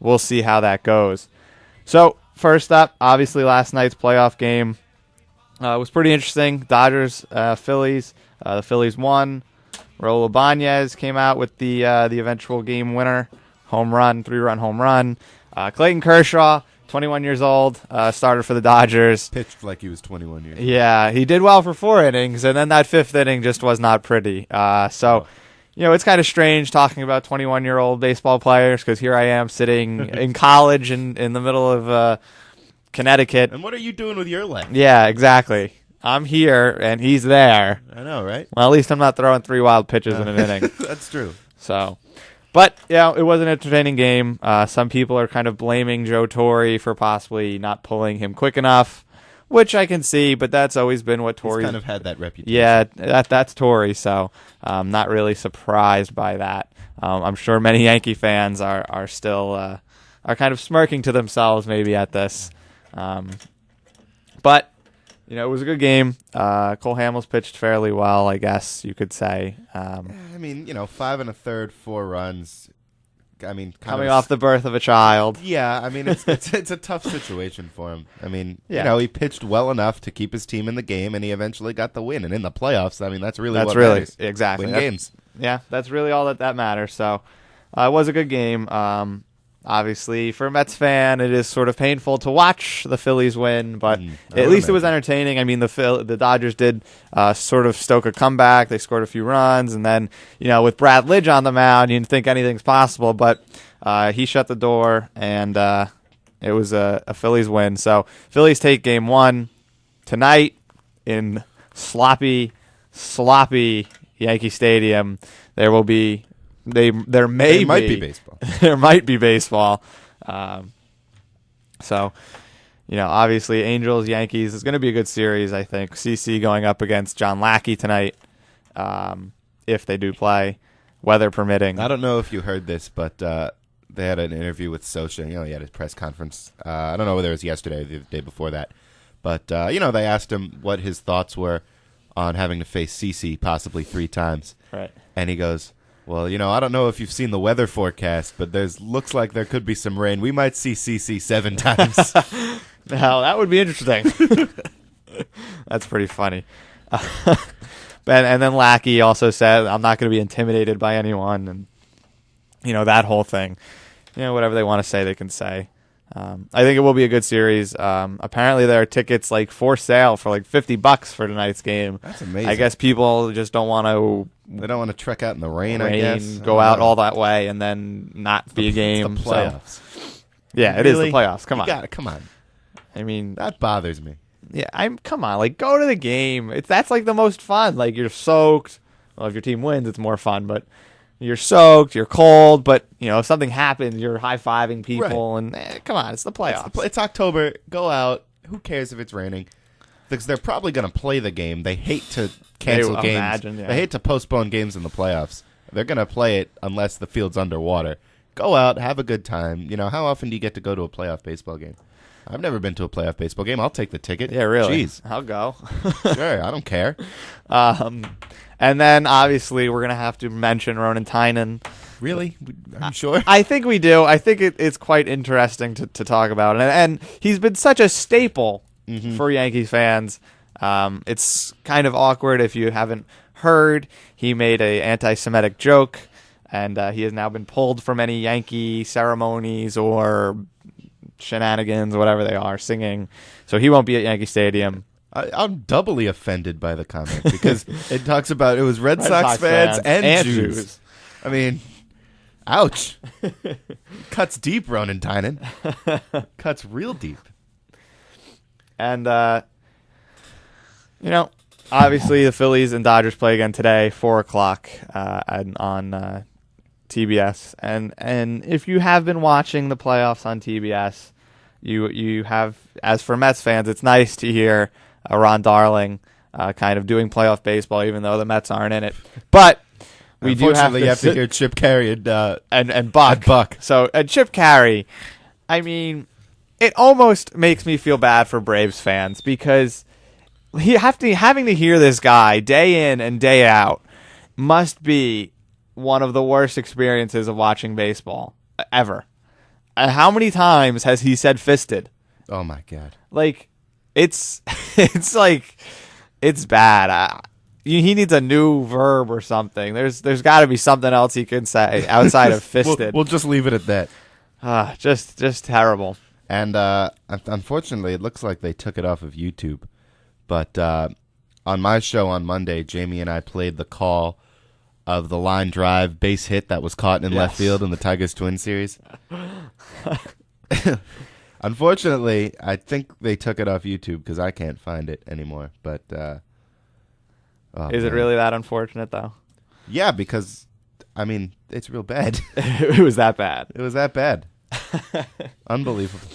we'll see how that goes. So first up, obviously last night's playoff game was pretty interesting. Dodgers, Phillies. The Phillies won. Raul Ibanez came out with the eventual game winner, home run, 3-run home run. Clayton Kershaw, 21 years old, started for the Dodgers. Pitched like he was 21 years old. Yeah, he did well for 4 innings, and then that 5th inning just was not pretty. It's kind of strange talking about 21-year-old baseball players because here I am sitting in college in the middle of Connecticut. And what are you doing with your life? Yeah, exactly. I'm here, and he's there. I know, right? Well, at least I'm not throwing 3 wild pitches in an inning. That's true. So, but, it was an entertaining game. Some people are kind of blaming Joe Torre for possibly not pulling him quick enough, which I can see, but that's always been what Torre... He's kind of had that reputation. Yeah, that's Torre, so I'm not really surprised by that. I'm sure many Yankee fans are still are kind of smirking to themselves maybe at this. But, it was a good game. Cole Hamels pitched fairly well, I guess you could say. 5 1/3, 4 runs. I mean, coming off the birth of a child. Yeah, I mean, it's a tough situation for him. I mean, he pitched well enough to keep his team in the game, and he eventually got the win. And in the playoffs, I mean, that's really what matters. Exactly. Win games. Yeah, that's really all that matters. So it was a good game. Obviously, for a Mets fan, it is sort of painful to watch the Phillies win, but at least it was entertaining. I mean, the Dodgers did sort of stoke a comeback. They scored a few runs, and then, with Brad Lidge on the mound, you didn't think anything's possible, but he shut the door, and it was a Phillies win. So Phillies take game 1 tonight in sloppy Yankee Stadium. There will be... There might be baseball. There might be baseball. Obviously, Angels, Yankees is going to be a good series, I think. CC going up against John Lackey tonight, if they do play, weather permitting. I don't know if you heard this, but they had an interview with Socha. He had his press conference. I don't know whether it was yesterday or the day before that. But, they asked him what his thoughts were on having to face CC possibly 3 times. Right. And he goes... Well, I don't know if you've seen the weather forecast, but looks like there could be some rain. We might see CC 7 times. Now, that would be interesting. That's pretty funny. And then Lackey also said, I'm not going to be intimidated by anyone. And, that whole thing. Whatever they want to say, they can say. I think it will be a good series. Apparently, there are tickets for sale for $50 for tonight's game. That's amazing. I guess people just don't want to... They don't want to trek out in the rain, I guess. Go out all that way and then not be a game. It's the playoffs. So. Yeah, it is the playoffs. Come on. Come on. I mean... That bothers me. Yeah, come on. Go to the game. That's the most fun. You're soaked. Well, if your team wins, it's more fun, but... You're soaked, you're cold, but, if something happens, you're high-fiving people, right. And come on, it's the playoffs. It's October. Go out. Who cares if it's raining? Because they're probably going to play the game. They hate to cancel games. Imagine, yeah. They hate to postpone games in the playoffs. They're going to play it unless the field's underwater. Go out, have a good time. How often do you get to go to a playoff baseball game? I've never been to a playoff baseball game. I'll take the ticket. Yeah, really. Jeez. I'll go. Sure, I don't care. And then, obviously, we're going to have to mention Ronan Tynan. Really? I'm sure. I think we do. I think it's quite interesting to talk about. And he's been such a staple for Yankees fans. It's kind of awkward if you haven't heard. He made an anti-Semitic joke, and he has now been pulled from any Yankee ceremonies or shenanigans, whatever they are, singing. So he won't be at Yankee Stadium. I'm doubly offended by the comment because it talks about it was Red Sox fans and Jews. I mean, ouch. Cuts deep, Ronan Tynan. Cuts real deep. And, obviously the Phillies and Dodgers play again today, 4 o'clock on TBS. And if you have been watching the playoffs on TBS, you have, as for Mets fans, it's nice to hear Ron Darling kind of doing playoff baseball, even though the Mets aren't in it. But we do have to hear Chip Carey and Buck. So Chip Carey, I mean, it almost makes me feel bad for Braves fans because having to hear this guy day in and day out must be one of the worst experiences of watching baseball ever. how many times has he said fisted? Oh my God! Like, it's it's bad. He needs a new verb or something. There's got to be something else he can say outside of fisted. We'll just leave it at that. Just terrible. And unfortunately, it looks like they took it off of YouTube. But on my show on Monday, Jamie and I played the call of the line drive base hit that was caught in left field in the Tigers Twins series. Unfortunately, I think they took it off YouTube because I can't find it anymore. But is it really that unfortunate, though? Yeah, because, I mean, it's real bad. It was that bad. It was that bad. Unbelievable.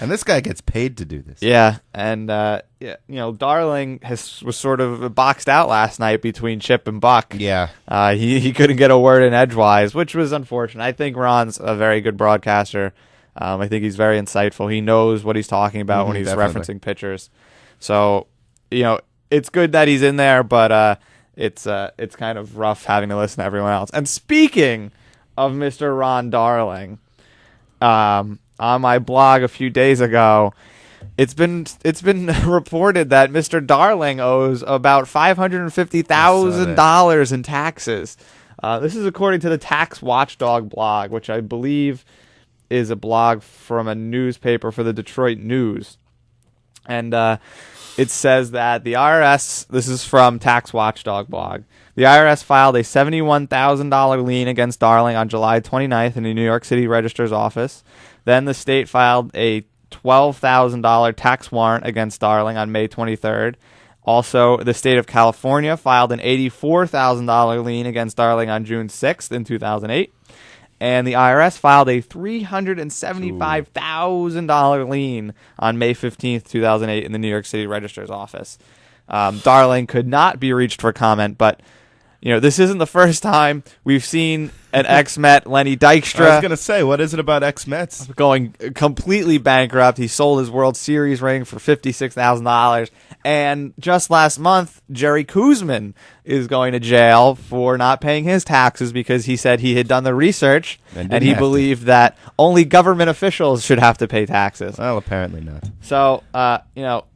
And this guy gets paid to do this. Yeah, and Darling was sort of boxed out last night between Chip and Buck. Yeah. He couldn't get a word in edgewise, which was unfortunate. I think Ron's a very good broadcaster. I think he's very insightful. He knows what he's talking about when he's referencing pitchers. So, it's good that he's in there, but it's kind of rough having to listen to everyone else. And speaking of Mr. Ron Darling, on my blog a few days ago, it's been reported that Mr. Darling owes about $550,000 in taxes. This is according to the Tax Watchdog blog, which I believe is a blog from a newspaper for the Detroit News. And it says that the IRS, this is from Tax Watchdog blog, the IRS filed a $71,000 lien against Darling on July 29th in the New York City Registrar's office. Then the state filed a $12,000 tax warrant against Darling on May 23rd. Also, the state of California filed an $84,000 lien against Darling on June 6th in 2008. And the IRS filed a $375,000 lien on May 15th, 2008 in the New York City Registrar's office. Darling could not be reached for comment, but this isn't the first time we've seen an ex-Met, Lenny Dykstra. I was going to say, what is it about ex-Mets? Going completely bankrupt. He sold his World Series ring for $56,000. And just last month, Jerry Koosman is going to jail for not paying his taxes because he said he had done the research and he believed that only government officials should have to pay taxes. Well, apparently not. So,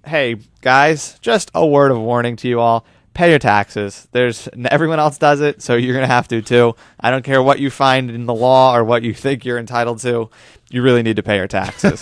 hey, guys, just a word of warning to you all. Pay your taxes. Everyone else does it, so you're going to have to too. I don't care what you find in the law or what you think you're entitled to. You really need to pay your taxes.